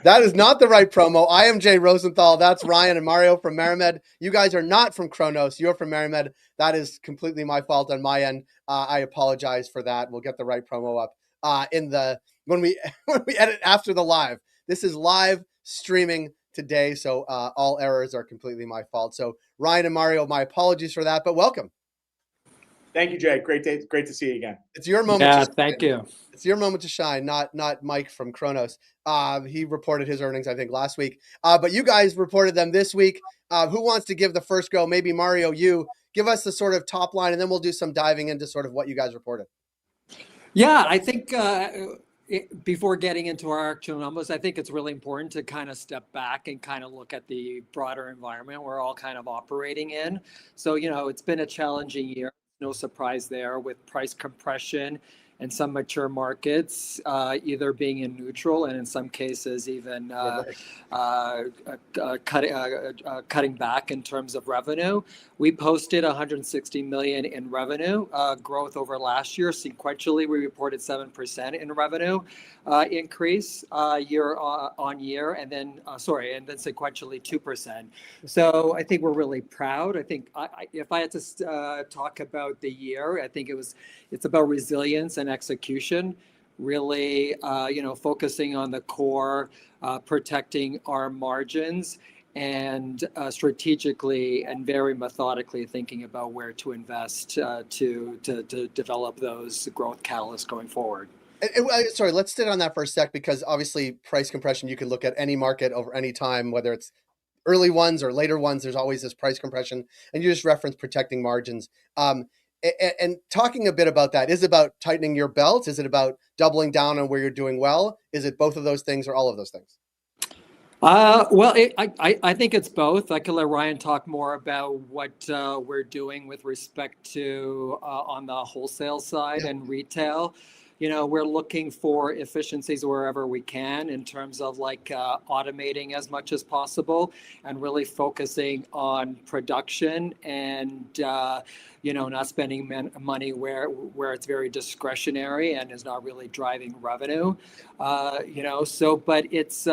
That is not the right promo. I am Jay Rosenthal. That's Ryan and Mario from MariMed. You guys are not from Kronos. You're from MariMed. That is completely my fault on my end. I apologize for that. We'll get the right promo up when we edit after the live. This is live streaming today, so all errors are completely my fault. So Ryan and Mario, my apologies for that, but welcome. Thank you, Jay. Great to see you again. It's your moment. Yeah, thank you. It's your moment to shine, not Mike from Kronos. He reported his earnings, I think, last week. But you guys reported them this week. Who wants to give the first go? Maybe Mario, you give us the sort of top line, and then we'll do some diving into sort of what you guys reported. Yeah, I think before getting into our actual numbers, I think it's really important to kind of step back and kind of look at the broader environment we're all kind of operating in. So, it's been a challenging year. No surprise there, with price compression and some mature markets either being in neutral and in some cases even cutting back in terms of revenue. We posted 160 million in revenue growth over last year. Sequentially, we reported 7% in revenue increase year on year, and then sequentially 2%. So I think we're really proud. I think if I had to talk about the year, I think it's about resilience and execution, really, focusing on the core, protecting our margins, and strategically and very methodically thinking about where to invest to develop those growth catalysts going forward. Sorry, let's sit on that for a sec, because obviously price compression, you can look at any market over any time, whether it's early ones or later ones, there's always this price compression, and you just referenced protecting margins. And talking a bit about that, is it about tightening your belts? Is it about doubling down on where you're doing well? Is it both of those things or all of those things? I think it's both. I can let Ryan talk more about what we're doing with respect to on the wholesale side and retail. We're looking for efficiencies wherever we can in terms of automating as much as possible and really focusing on production and, not spending money where it's very discretionary and is not really driving revenue. But it's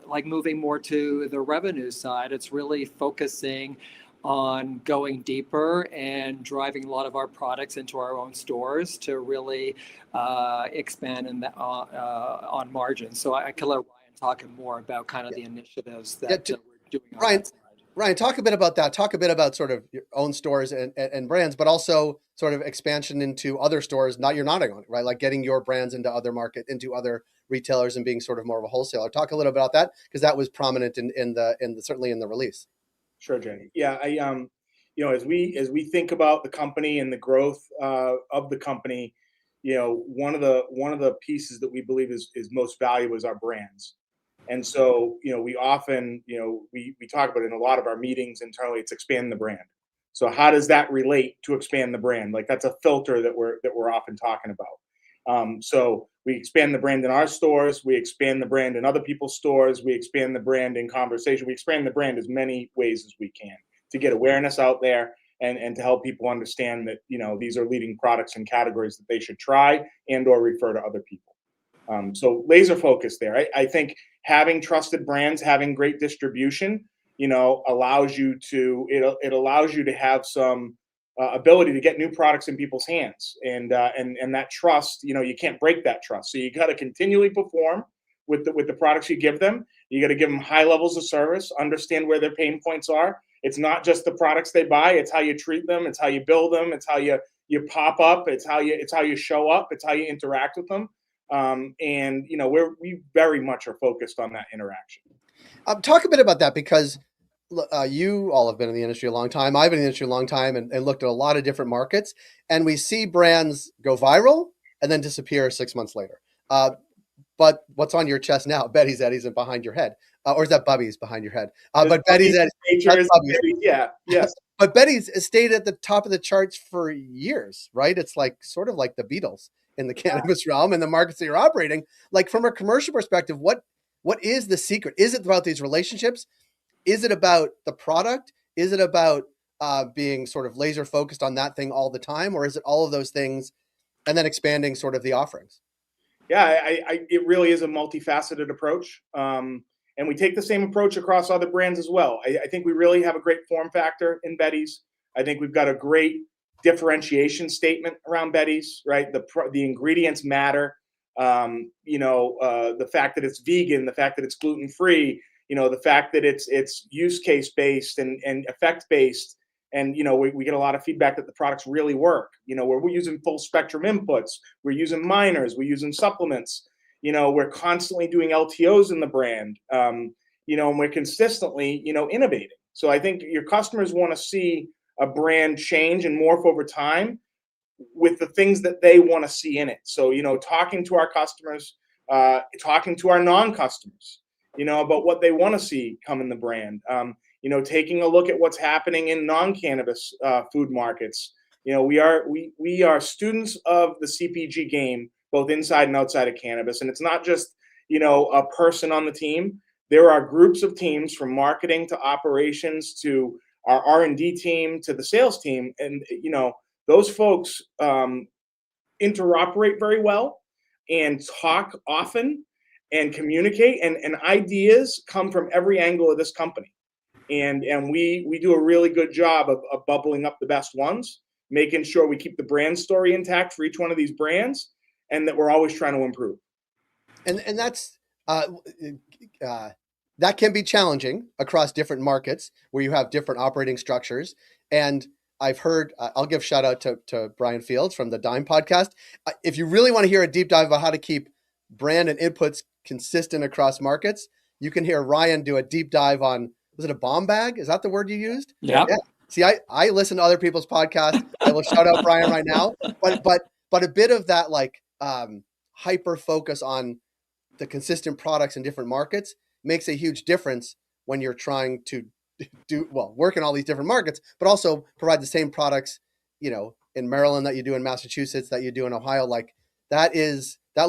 like moving more to the revenue side. It's really focusing on going deeper and driving a lot of our products into our own stores to really expand on margins. So I can let Ryan talk more about kind of the initiatives that we're doing on that side. Ryan, talk a bit about that. Talk a bit about sort of your own stores and brands, but also sort of expansion into other stores. You're nodding on it, right? Like getting your brands into other into other retailers and being sort of more of a wholesaler. Talk a little about that, because that was prominent certainly in the release. Sure, Jenny. Yeah, as we think about the company and the growth of the company, one of the pieces that we believe is most valuable is our brands. And so, we often, we talk about it in a lot of our meetings internally. It's expand the brand. So how does that relate to expand the brand? Like, that's a filter that we're often talking about. So we expand the brand in our stores, we expand the brand in other people's stores, we expand the brand in conversation, we expand the brand as many ways as we can to get awareness out there and to help people understand that, these are leading products and categories that they should try and or refer to other people. So laser focus there. I think having trusted brands, having great distribution, allows you to have some ability to get new products in people's hands, and that trust, you can't break that trust. So you got to continually perform with the products you give them. You got to give them high levels of service, understand where their pain points are. It's not just the products they buy; it's how you treat them, it's how you build them, it's how you pop up, it's how you show up, it's how you interact with them. And we very much are focused on that interaction. Talk a bit about that, because you all have been in the industry a long time. I've been in the industry a long time and looked at a lot of different markets, and we see brands go viral and then disappear 6 months later. But what's on your chest now? Betty's Eddies and behind your head. Or is that Bubby's behind your head? But Betty's Eddies. Yeah, yes. But Betty's stayed at the top of the charts for years, right? It's sort of like the Beatles in the cannabis realm and the markets that you're operating. Like, from a commercial perspective, what is the secret? Is it about these relationships? Is it about the product? Is it about being sort of laser focused on that thing all the time? Or is it all of those things and then expanding sort of the offerings? Yeah, it really is a multifaceted approach. And we take the same approach across other brands as well. I think we really have a great form factor in Betty's. I think we've got a great differentiation statement around Betty's, right? The ingredients matter. The fact that it's vegan, the fact that it's gluten-free, the fact that it's use case based and effect based. And, we get a lot of feedback that the products really work, where we're using full spectrum inputs, we're using minors, we're using supplements, we're constantly doing LTOs in the brand, and we're consistently, innovating. So I think your customers want to see a brand change and morph over time with the things that they want to see in it. So, talking to our customers, talking to our non-customers, about what they want to see come in the brand. Taking a look at what's happening in non-cannabis food markets. We are students of the CPG game, both inside and outside of cannabis. And it's not just, a person on the team. There are groups of teams from marketing to operations to our R&D team to the sales team. And, those folks interoperate very well and talk often and communicate, and ideas come from every angle of this company. And we do a really good job of bubbling up the best ones, making sure we keep the brand story intact for each one of these brands, and that we're always trying to improve. And that's that can be challenging across different markets where you have different operating structures. And I've heard, I'll give shout out to Brian Fields from the Dime podcast. If you really want to hear a deep dive about how to keep brand and inputs consistent across markets, you can hear Ryan do a deep dive on, was it a bomb bag? Is that the word you used? Yeah. See, I listen to other people's podcasts. I will shout out Brian right now, but a bit of that hyper focus on the consistent products in different markets makes a huge difference when you're trying to work in all these different markets, but also provide the same products, in Maryland that you do in Massachusetts, that you do in Ohio. Like that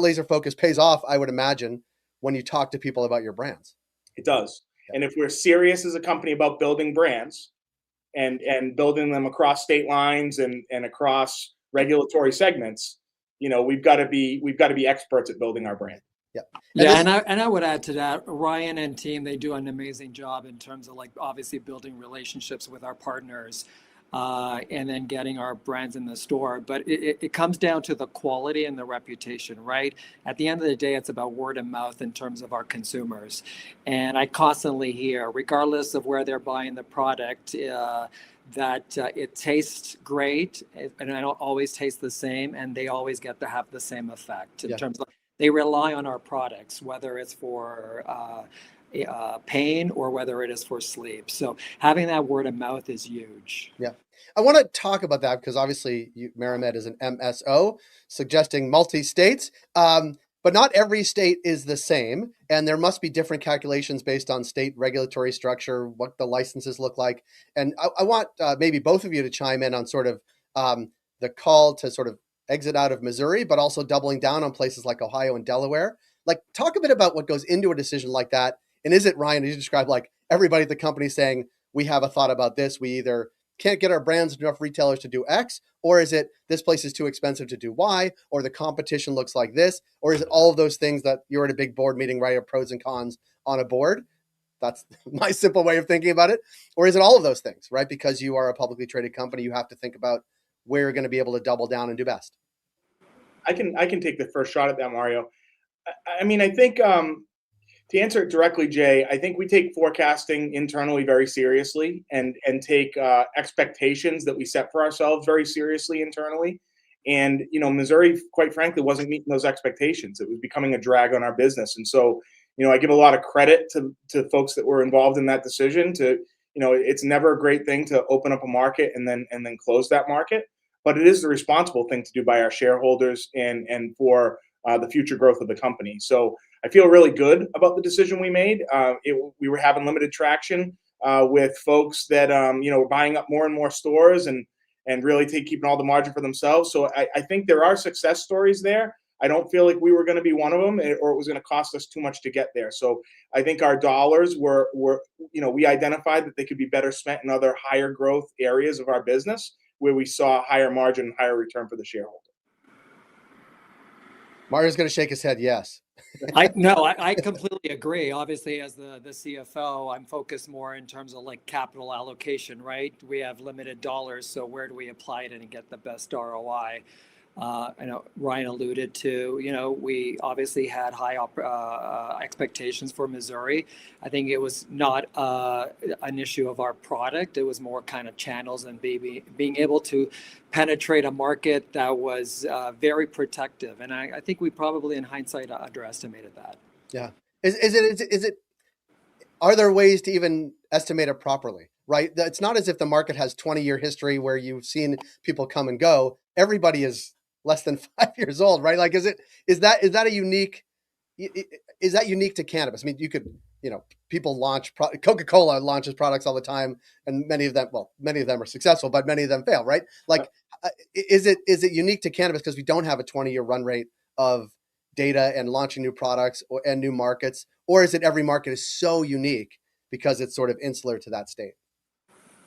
laser focus pays off, I would imagine, when you talk to people about your brands. It does. Yeah. And if we're serious as a company about building brands and building them across state lines and across regulatory segments, we've got to be experts at building our brand. Yeah. And I would add to that, Ryan and team, they do an amazing job in terms of obviously building relationships with our partners, and then getting our brands in the store. But it comes down to the quality and the reputation, right? At the end of the day, it's about word of mouth in terms of our consumers. And I constantly hear, regardless of where they're buying the product, that it tastes great, and I don't always taste the same, and they always get to have the same effect in terms of they rely on our products, whether it's for pain or whether it is for sleep. So having that word of mouth is huge. Yeah. I want to talk about that because obviously MariMed is an MSO, suggesting multi-states, but not every state is the same. And there must be different calculations based on state regulatory structure, what the licenses look like. And I want maybe both of you to chime in on sort of the call to sort of exit out of Missouri, but also doubling down on places like Ohio and Delaware. Like, talk a bit about what goes into a decision like that. And is it, Ryan, as you described, like everybody at the company saying, we have a thought about this, we either can't get our brands to enough retailers to do X, or is it this place is too expensive to do Y, or the competition looks like this, or is it all of those things that you're at a big board meeting, right? Pros and cons on a board. That's my simple way of thinking about it. Or is it all of those things, right? Because you are a publicly traded company, you have to think about where you're going to be able to double down and do best. I can take the first shot at that, Mario. I mean, I think to answer it directly, Jay, I think we take forecasting internally very seriously and take expectations that we set for ourselves very seriously internally. And, Missouri, quite frankly, wasn't meeting those expectations. It was becoming a drag on our business. And so, I give a lot of credit to folks that were involved in that decision to, it's never a great thing to open up a market and then close that market. But it is the responsible thing to do by our shareholders and for the future growth of the company. So I feel really good about the decision we made. We were having limited traction with folks that were buying up more and more stores and really keeping all the margin for themselves. So I think there are success stories there. I don't feel like we were going to be one of them, or it was going to cost us too much to get there. So I think our dollars were we identified that they could be better spent in other higher growth areas of our business, where we saw higher margin, higher return for the shareholder. Mario's going to shake his head. Yes. I completely agree. Obviously, as the CFO, I'm focused more in terms of like capital allocation, right? We have limited dollars, so where do we apply it and get the best ROI? I know Ryan alluded to, we obviously had high expectations for Missouri. I think it was not an issue of our product. It was more kind of channels and being able to penetrate a market that was very protective. And I think we probably, in hindsight, underestimated that. Yeah. Is it, are there ways to even estimate it properly? Right. It's not as if the market has 20-year history where you've seen people come and go. Everybody is less than 5 years old, right? Like, is that unique to cannabis? I mean, you could, people launch, Coca-Cola launches products all the time, and many of them are successful, but many of them fail, right? Like, is it unique to cannabis because we don't have a 20-year run rate of data and launching new products and new markets, or is it every market is so unique because it's sort of insular to that state?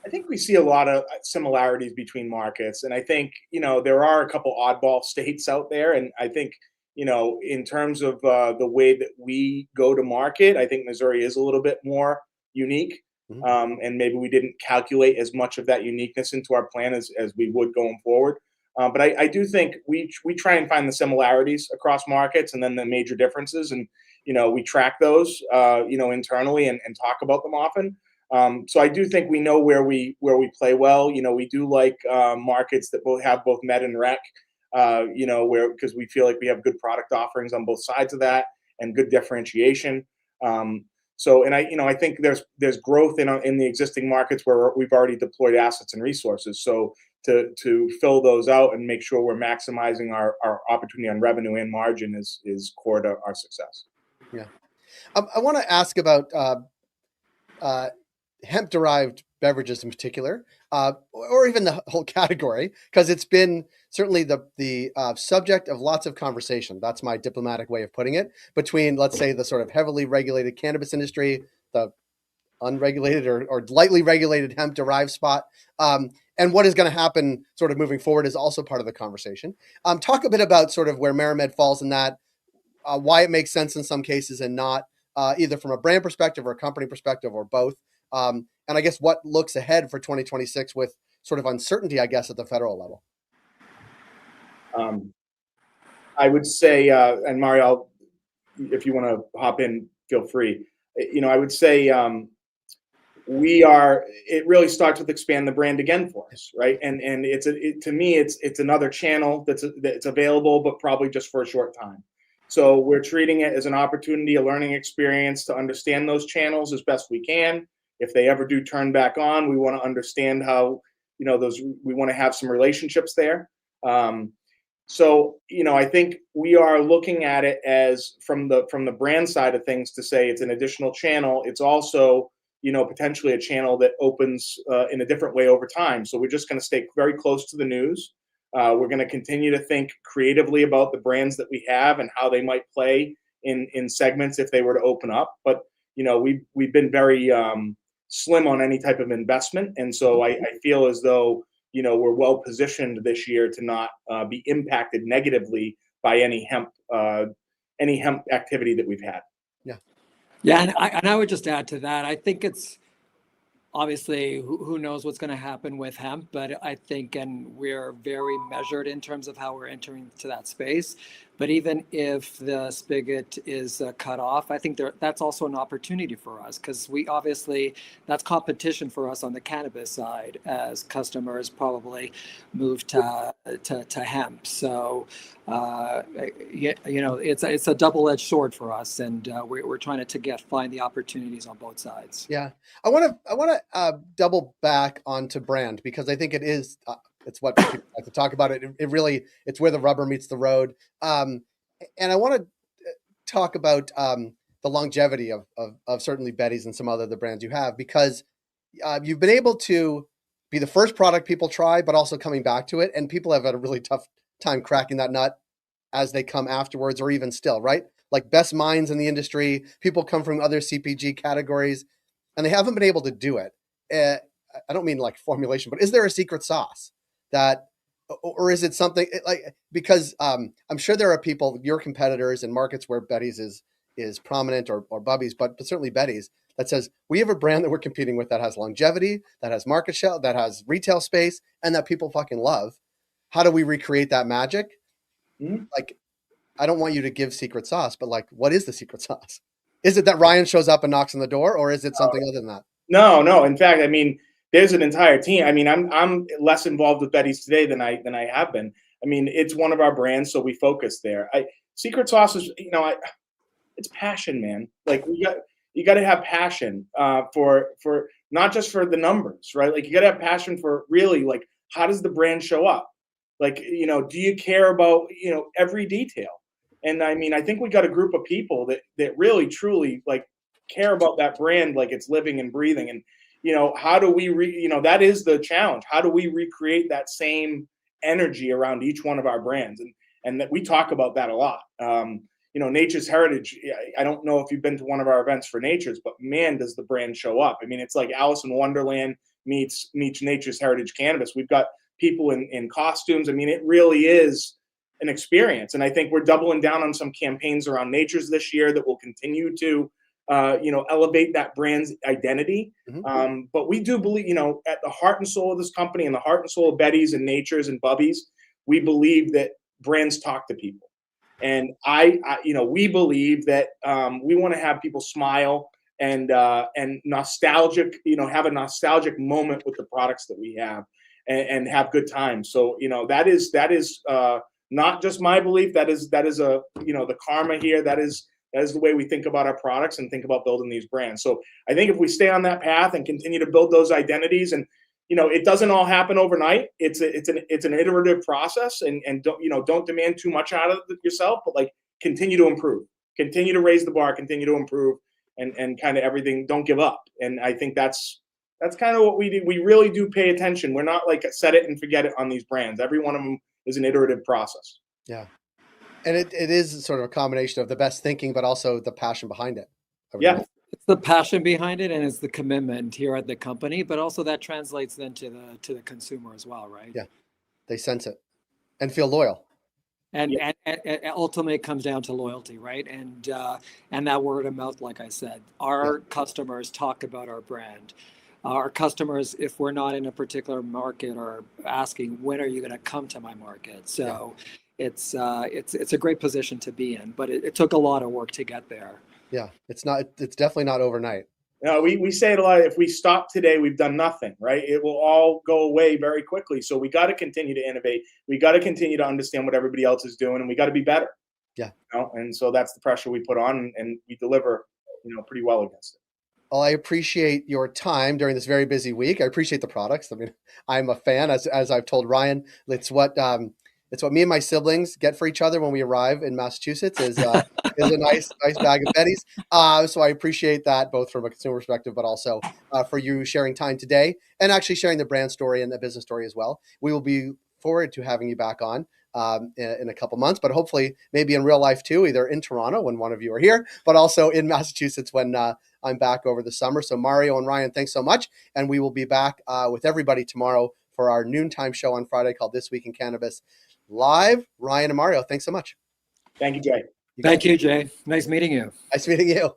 I think we see a lot of similarities between markets, and I think there are a couple oddball states out there, and I think in terms of the way that we go to market, I think Missouri is a little bit more unique, and maybe we didn't calculate as much of that uniqueness into our plan as we would going forward. But I do think we try and find the similarities across markets, and then the major differences, and we track those internally and talk about them often. So I do think we know where we play well. We do like markets that have both med and rec. Because we feel like we have good product offerings on both sides of that and good differentiation. I think there's growth in the existing markets where we've already deployed assets and resources. So to fill those out and make sure we're maximizing our opportunity on revenue and margin is core to our success. Yeah, I want to ask about hemp-derived beverages in particular, or even the whole category, because it's been certainly the subject of lots of conversation. That's my diplomatic way of putting it, between, let's say, the sort of heavily regulated cannabis industry, the unregulated or lightly regulated hemp-derived spot, and what is going to happen sort of moving forward is also part of the conversation. Talk a bit about sort of where MariMed falls in that, why it makes sense in some cases and not, either from a brand perspective or a company perspective or both. And I guess what looks ahead for 2026 with sort of uncertainty, I guess, at the federal level. I would say, and Mario, if you want to hop in, feel free. I would say it really starts with expand the brand again for us, right? And to me, it's another channel that's available, but probably just for a short time. So we're treating it as an opportunity, a learning experience to understand those channels as best we can. If they ever do turn back on, we want to understand how, we want to have some relationships there. I think we are looking at it as from the brand side of things to say it's an additional channel. It's also, potentially a channel that opens in a different way over time. So we're just going to stay very close to the news. We're going to continue to think creatively about the brands that we have and how they might play in segments if they were to open up. But, we've been very slim on any type of investment. And so I feel as though, we're well positioned this year to not be impacted negatively by any hemp activity that we've had. Yeah. Yeah. And I would just add to that. I think it's obviously who knows what's going to happen with hemp, but I think, and we're very measured in terms of how we're entering to that space. But even if the spigot is cut off, I think that's also an opportunity for us, because that's competition for us on the cannabis side as customers probably move to hemp. So, it's a double-edged sword for us, and we're trying to find the opportunities on both sides. Yeah, I want to double back onto brand, because I think it is. It's what people like to talk about. It really, it's where the rubber meets the road. And I want to talk about the longevity of certainly Betty's and some other the brands you have, because you've been able to be the first product people try, but also coming back to it. And people have had a really tough time cracking that nut as they come afterwards, or even still, right? Like best minds in the industry, people come from other CPG categories, and they haven't been able to do it. I don't mean like formulation, but is there a secret sauce that or is it something like, because I'm sure there are people, your competitors in markets where Betty's is prominent, or Bubby's, but certainly Betty's, that says we have a brand that we're competing with that has longevity, that has market share, that has retail space, and that people fucking love. How do we recreate that magic? Mm-hmm. Like, I don't want you to give secret sauce, but like, what is the secret sauce? Is it that Ryan shows up and knocks on the door, or is it something other than that? No. In fact, I mean, there's an entire team. I mean, I'm less involved with Betty's today than I have been. I mean, it's one of our brands, so we focus there. Secret sauce is, it's passion, man. Like, you got to have passion for not just for the numbers, right? Like, you got to have passion for really, like, how does the brand show up? Like, do you care about, every detail? And I mean, I think we got a group of people that really truly like care about that brand, like it's living and breathing. And how do we that is the challenge. How do we recreate that same energy around each one of our brands? And that we talk about that a lot. Nature's Heritage, I don't know if you've been to one of our events for Nature's, but man, does the brand show up. I mean, it's like Alice in Wonderland meets Nature's Heritage Cannabis. We've got people in costumes. I mean, it really is an experience. And I think we're doubling down on some campaigns around Nature's this year that will continue to, elevate that brand's identity. Mm-hmm. But we do believe, at the heart and soul of this company and the heart and soul of Betty's and Nature's and Bubby's, we believe that brands talk to people. And we believe that we want to have people smile and nostalgic, have a nostalgic moment with the products that we have and have good times. So, that is not just my belief. That is the karma here. That is the way we think about our products and think about building these brands. So I think if we stay on that path and continue to build those identities, and it doesn't all happen overnight. It's an iterative process, and don't demand too much out of yourself, but like continue to improve, continue to raise the bar, continue to improve, and kind of everything. Don't give up. And I think that's kind of what we do. We really do pay attention. We're not like set it and forget it on these brands. Every one of them is an iterative process. Yeah. And it is sort of a combination of the best thinking, but also the passion behind it. Yeah. It's the passion behind it, and it's the commitment here at the company, but also that translates then to the consumer as well, right? Yeah. They sense it and feel loyal. And ultimately it comes down to loyalty, right? And that word of mouth, like I said, our customers talk about our brand. Our customers, if we're not in a particular market, are asking, when are you going to come to my market? So it's a great position to be in, but it took a lot of work to get there. Yeah, it's definitely not overnight. No, we say it a lot. If we stop today, we've done nothing, right? It will all go away very quickly. So we got to continue to innovate. We got to continue to understand what everybody else is doing, and we got to be better. Yeah. And so that's the pressure we put on, and we deliver, pretty well against it. Well, I appreciate your time during this very busy week. I appreciate the products. I mean, I'm a fan, as I've told Ryan. It's what me and my siblings get for each other when we arrive in Massachusetts is a nice bag of Betty's. So I appreciate that, both from a consumer perspective, but also for you sharing time today and actually sharing the brand story and the business story as well. We will be forward to having you back on in a couple months, but hopefully maybe in real life too, either in Toronto when one of you are here, but also in Massachusetts when I'm back over the summer. So Mario and Ryan, thanks so much. And we will be back with everybody tomorrow for our noontime show on Friday called This Week in Cannabis Live. Ryan and Mario, thanks so much. Thank you, Jay. Thank you, Jay. Nice meeting you. Nice meeting you.